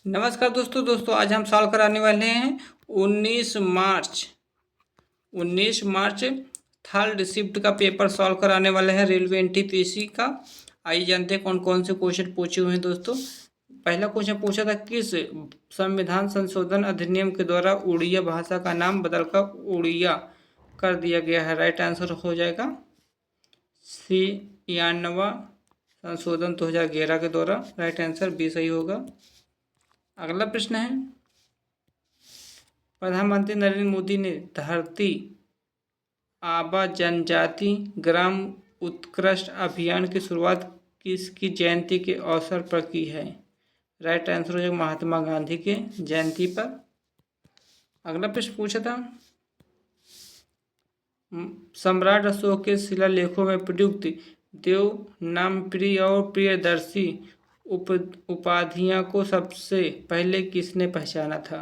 नमस्कार दोस्तों आज हम सॉल्व कराने वाले हैं 19 मार्च 19 मार्च थर्ड शिफ्ट का पेपर सॉल्व कराने वाले हैं रेलवे एनटीपीसी का। आइए जानते हैं कौन कौन से क्वेश्चन पूछे हुए हैं दोस्तों। पहला क्वेश्चन पूछा था, किस संविधान संशोधन अधिनियम के द्वारा उड़िया भाषा का नाम बदलकर उड़िया कर दिया गया है। राइट आंसर हो जाएगा सी 91 संशोधन 2011 के द्वारा। राइट आंसर बी सही होगा। अगला प्रश्न है, प्रधानमंत्री नरेंद्र मोदी ने धरती आबा जनजाति ग्राम उत्कृष्ट अभियान की शुरुआत किसकी जयंती के अवसर पर की है। राइट आंसर हो जाएगा महात्मा गांधी के जयंती पर। अगला प्रश्न पूछा था, सम्राट अशोक के शिलालेखों में प्रयुक्त देव नाम प्रिय और प्रियदर्शी उपाधियां को सबसे पहले किसने पहचाना था।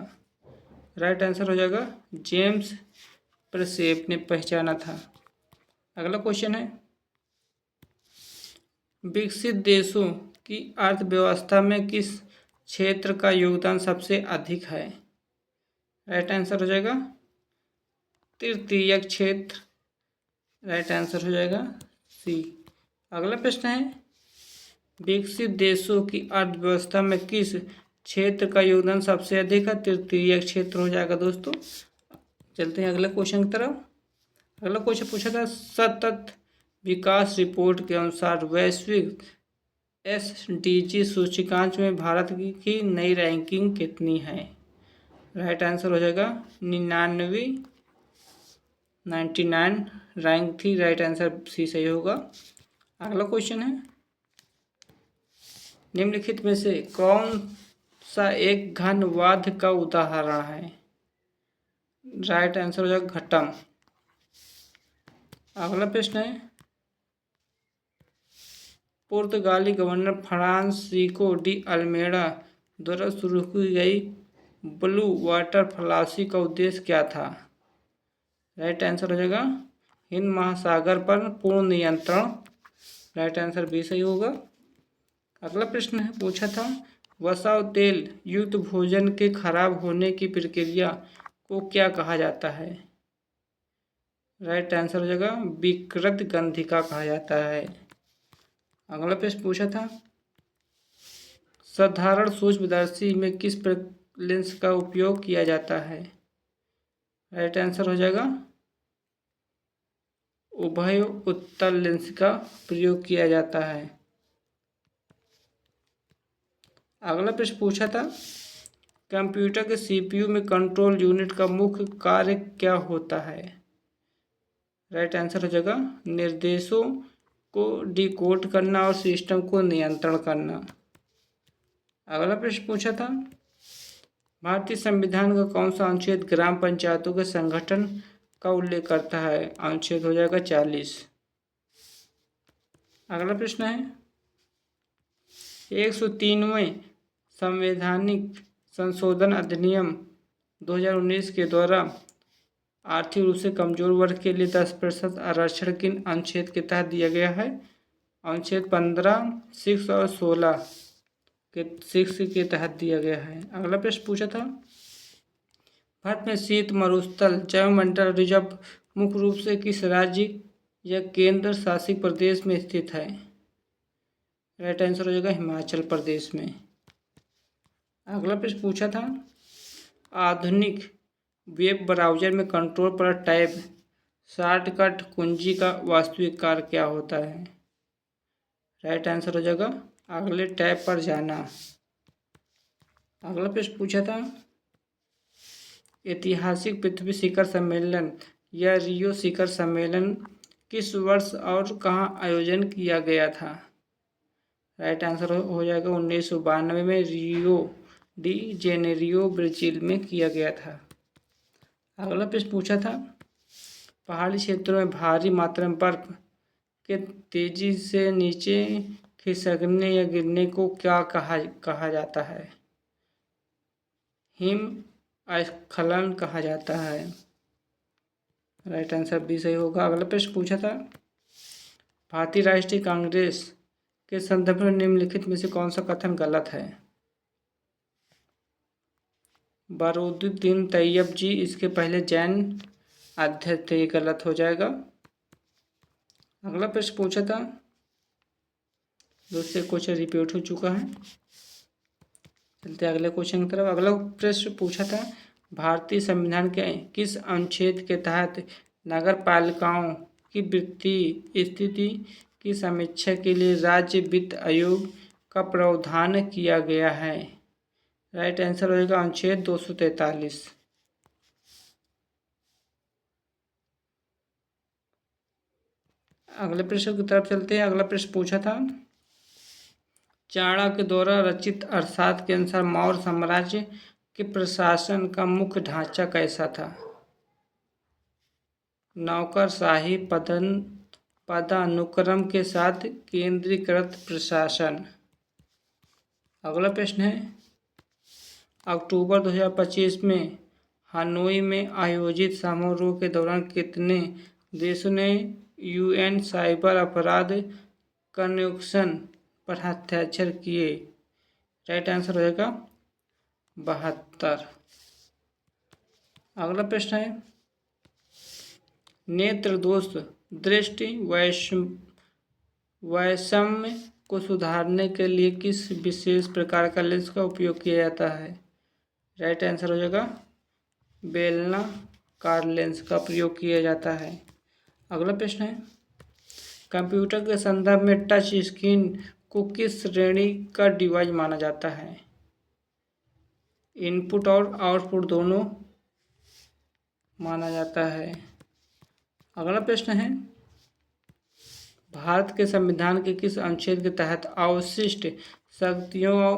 राइट आंसर हो जाएगा जेम्स प्रेसेप ने पहचाना था। अगला क्वेश्चन है, विकसित देशों की अर्थव्यवस्था में किस क्षेत्र का योगदान सबसे अधिक है। राइट आंसर हो जाएगा तृतीयक क्षेत्र। राइट आंसर हो जाएगा सी। अगला प्रश्न है, विकसित देशों की अर्थव्यवस्था में किस क्षेत्र का योगदान सबसे अधिक है। तृतीय क्षेत्र हो जाएगा दोस्तों। चलते हैं अगले क्वेश्चन की तरफ। अगला क्वेश्चन पूछा था, सतत विकास रिपोर्ट के अनुसार वैश्विक एसडीजी सूचकांक में भारत की नई रैंकिंग कितनी है। राइट आंसर हो जाएगा 99 रैंक थी। राइट आंसर सी सही होगा। अगला क्वेश्चन है, निम्नलिखित में से कौन सा एक घन वाद्य का उदाहरण है। राइट आंसर हो जाएगा घटम। अगला प्रश्न है, पुर्तगाली गवर्नर फ्रांसिस्को डी अल्मेडा द्वारा शुरू की गई ब्लू वाटर पॉलिसी का उद्देश्य क्या था। राइट आंसर हो जाएगा हिंद महासागर पर पूर्ण नियंत्रण। राइट आंसर बी सही होगा। अगला प्रश्न है, पूछा था, वसा और तेल युक्त भोजन के खराब होने की प्रक्रिया को क्या कहा जाता है। राइट आंसर हो जाएगा विकृत गंधिका कहा जाता है। अगला प्रश्न पूछा था, साधारण सूक्ष्मदर्शी में किस लेंस का उपयोग किया जाता है। राइट आंसर हो जाएगा उभय उत्तल लेंस का प्रयोग किया जाता है। अगला प्रश्न पूछा था, कंप्यूटर के सीपीयू में कंट्रोल यूनिट का मुख्य कार्य क्या होता है। राइट आंसर हो जाएगा निर्देशों को डिकोड करना और सिस्टम को नियंत्रण करना। अगला प्रश्न पूछा था, भारतीय संविधान का कौन सा अनुच्छेद ग्राम पंचायतों के संगठन का उल्लेख करता है। अनुच्छेद हो जाएगा 40। अगला प्रश्न है, 103वें संवैधानिक संशोधन अधिनियम 2019 के द्वारा आर्थिक रूप से कमजोर वर्ग के लिए 10% आरक्षण किन अनुच्छेद के तहत दिया गया है। अनुच्छेद 15, 6 और 16 के तहत दिया गया है। अगला प्रश्न पूछा था, भारत में शीत मरुस्थल जैवमंडल रिजर्व मुख्य रूप से किस राज्य या केंद्र शासित प्रदेश में स्थित है। राइट आंसर हो जाएगा हिमाचल प्रदेश में। अगला प्रश्न पूछा था, आधुनिक वेब ब्राउज़र में कंट्रोल पर टैब शॉर्टकट कुंजी का वास्तविक कार्य क्या होता है। राइट आंसर हो जाएगा अगले टैब पर जाना। अगला प्रश्न पूछा था, ऐतिहासिक पृथ्वी शिखर सम्मेलन या रियो शिखर सम्मेलन किस वर्ष और कहाँ आयोजन किया गया था। राइट आंसर हो जाएगा 1992 में रियो डी जेनेरियो ब्राजील में किया गया था। अगला प्रश्न पूछा था, पहाड़ी क्षेत्रों में भारी मात्रा में बर्फ के तेजी से नीचे खिसकने या गिरने को क्या कहा जाता है। हिमस्खलन कहा जाता है। राइट आंसर बी सही होगा। अगला प्रश्न पूछा था, भारतीय राष्ट्रीय कांग्रेस के संदर्भ में निम्नलिखित में से कौन सा कथन गलत है। बरूदुद्दीन तैयब जी इसके पहले जैन अध्यक्ष थे, ये गलत हो जाएगा। अगला प्रश्न पूछा था, दूसरे क्वेश्चन रिपीट हो चुका है। चलते अगले क्वेश्चन की तरफ। अगला प्रश्न पूछा था, भारतीय संविधान के किस अनुच्छेद के तहत नगर पालिकाओं की वित्तीय स्थिति की समीक्षा के लिए राज्य वित्त आयोग का प्रावधान किया गया है? राइट आंसर होगा अनुच्छेद 243। अगले प्रश्न की तरफ चलते हैं। अगला प्रश्न पूछा था, चाणक्य द्वारा रचित अर्थशास्त्र के अनुसार मौर्य साम्राज्य के प्रशासन का मुख्य ढांचा कैसा था? नौकरशाही पदानुक्रम के साथ केंद्रीकृत प्रशासन। अगला प्रश्न है, अक्टूबर 2025 में हनोई में आयोजित समारोह के दौरान कितने देशों ने यूएन साइबर अपराध कन्वेंशन पर हस्ताक्षर किए? राइट आंसर हो जाएगा 72। अगला प्रश्न है, नेत्र दोष दृष्टि वैषम्य को सुधारने के लिए किस विशेष प्रकार का लेंस का उपयोग किया जाता है? राइट आंसर हो जाएगा बेलनाकार लेंस का प्रयोग किया जाता है। अगला प्रश्न है, कंप्यूटर के संदर्भ में टच स्क्रीन को किस श्रेणी का डिवाइस माना जाता है? इनपुट और आउटपुट दोनों माना जाता है। अगला प्रश्न है, भारत के संविधान के किस अनुच्छेद के तहत अवशिष्ट शक्तियों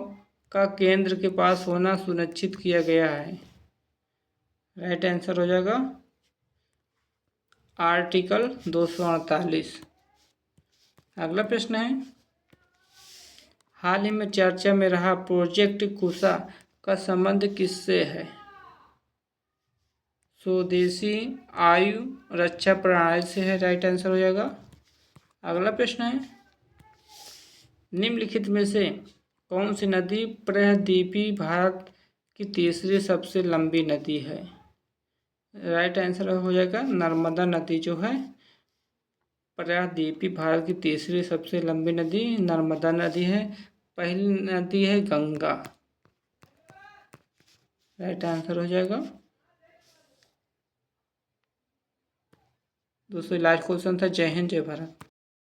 का केंद्र के पास होना सुनिश्चित किया गया है? राइट आंसर हो जाएगा आर्टिकल 248। अगला प्रश्न है, हाल ही में चर्चा में रहा प्रोजेक्ट कुशा का संबंध किससे है? स्वदेशी आयु रक्षा प्रणाली से है। राइट आंसर हो जाएगा। अगला प्रश्न है, निम्नलिखित में से कौन सी नदी प्रायद्वीपीय भारत की तीसरी सबसे लंबी नदी है? राइट आंसर हो जाएगा नर्मदा नदी जो है प्रायद्वीपीय भारत की तीसरी सबसे लंबी नदी नर्मदा नदी है। पहली नदी है गंगा। राइट आंसर हो जाएगा। दोस्तों लास्ट क्वेश्चन था, जय हिंद जय भारत।